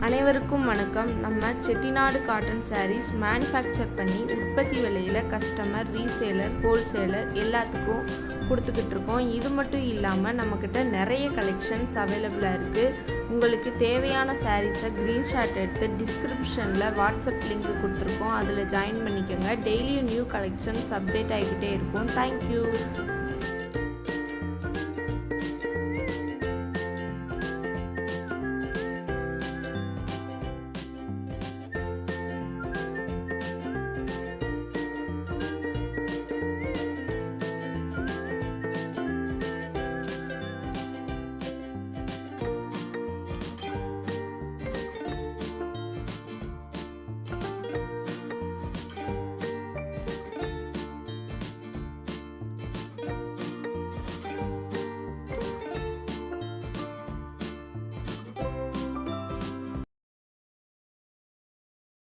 அனைவருக்கும் வணக்கம். நம்ம செட்டிநாடு காட்டன் சாரீஸ் மேனுஃபேக்சர் பண்ணி உற்பத்தி விலையில் கஸ்டமர், ரீசேலர், ஹோல்சேலர் எல்லாத்துக்கும் கொடுத்துக்கிட்டு இருக்கோம். இது மட்டும் இல்லாமல் நம்மக்கிட்ட நிறைய கலெக்ஷன்ஸ் அவைலபிளாக இருக்குது. உங்களுக்கு தேவையான சாரீஸை ஸ்க்ரீன்ஷாட் எடுத்து டிஸ்கிரிப்ஷனில் வாட்ஸ்அப் லிங்க் கொடுத்துருக்கோம். அதில் ஜாயின் பண்ணிக்கோங்க. டெய்லியும் நியூ கலெக்ஷன்ஸ் அப்டேட் ஆகிக்கிட்டே இருக்கும். தேங்க்யூ.